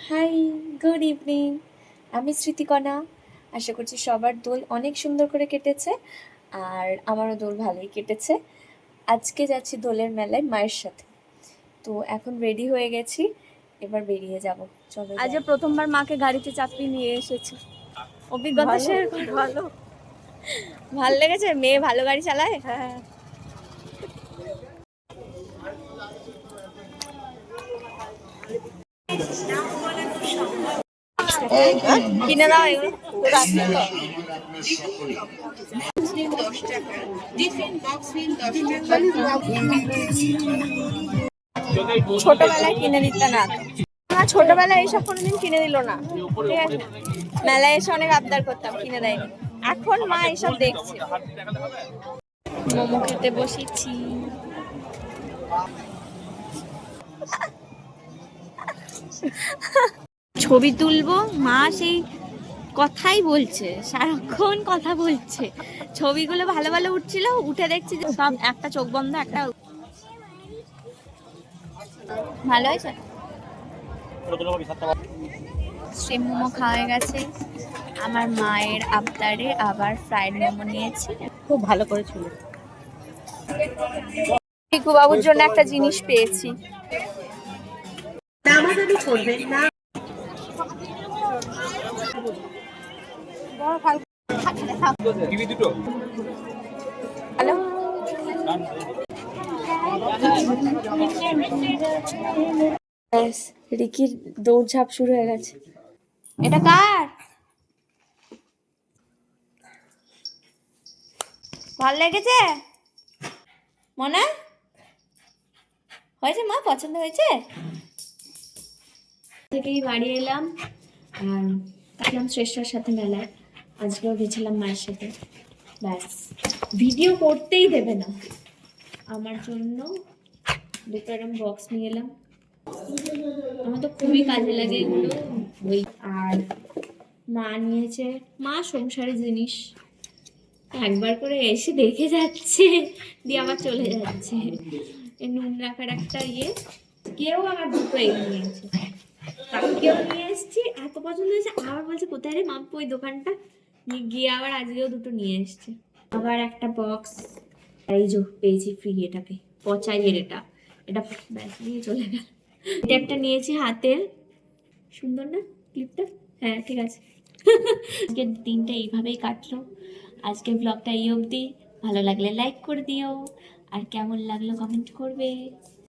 High, good evening. আমি স্মৃতিকণা। আশা করছি সবার দোল অনেক সুন্দর করে কেটেছে, আর আমারও দোল ভালোই কেটেছে। আজকে যাচ্ছি দোলের মেলায় মায়ের সাথে। তো এখন রেডি হয়ে গেছি, এবার বেরিয়ে যাব। চলো। আজ প্রথমবার মাকে গাড়িতে চাপিয়ে নিয়ে এসেছি, অভিজ্ঞতা শেয়ার করো। ভালো ভালো লেগেছে? মেয়ে ভালো গাড়ি চালায়। হ্যাঁ, কিনে দাও এগুলো। ছোটবেলায় কিনে দিত না, ছোটবেলায় এইসব কোনোদিন কিনে দিল না। ঠিক আছে, মেলায় এসে অনেক আবদার করতাম, কিনে দেয়নি। এখন মা এইসব দেখছে। মোমো খেতে বসেছি। ছবি তুলবো, মা সেই কথাই বলছে, সারাক্ষণ কথা বলছে। ছবিগুলো ভালো ভালো উঠছিল, উঠে দেখছি যে সব একটা চোখ বন্ধ, একটা ভালো হয়েছে। স্টিম মোমো খাওয়া গেছে। আমার মায়ের আবদারে আবার ফ্রাইড মোমো নিয়েছি, খুব ভালো করেছিল। টিকু বাবুর জন্য একটা জিনিস পেয়েছি। হ্যালো, রিকির দৌড়ঝাঁপ শুরু হয়ে গেছে। এটা কার? ভাল লেগেছে মনে হয়েছে? মা পছন্দ হয়েছে? থেকেই বাড়ি এলাম আর গেলাম শ্রেষ্ঠার সাথে মেলায়। আজকেও গেছিলাম মায়ের সাথে। ব্যাস, ভিডিও করতেই দেবে না। আমার জন্য দুটো এরকম বক্স নিয়ে এলাম। আমার তো খুবই কাজে লাগে এগুলো। ওই আর মা নিয়েছে, মা সংসারের জিনিস একবার করে এসে দেখে যাচ্ছে, দিয়ে আবার চলে যাচ্ছে। এই নুন রাখার একটা ইয়ে, কেউ আমার দুটো এগিয়ে নিয়েছে। কালকেও নিয়ে এসেছি, এত পছন্দ হয়েছে, আবার বলছে কোথায় রে মাম্পু ওই দোকানটা, গিয়ে আবার আজকেও দুটো নিয়ে এসছে। আবার একটা বক্স, এই যে পেয়েছি ফ্রি, এটাকে পচাইয়ের, এটা এটা ব্যাস নিয়ে চলে গেল। এটা একটা নিয়েছি হাতের, সুন্দর না ক্লিপটা? হ্যাঁ ঠিক আছে। আজকের দিনটা এইভাবেই কাটলো। আজকের ব্লগটা এই অবধি। ভালো লাগলে লাইক করে দিও, আর কেমন লাগলো কমেন্ট করবে।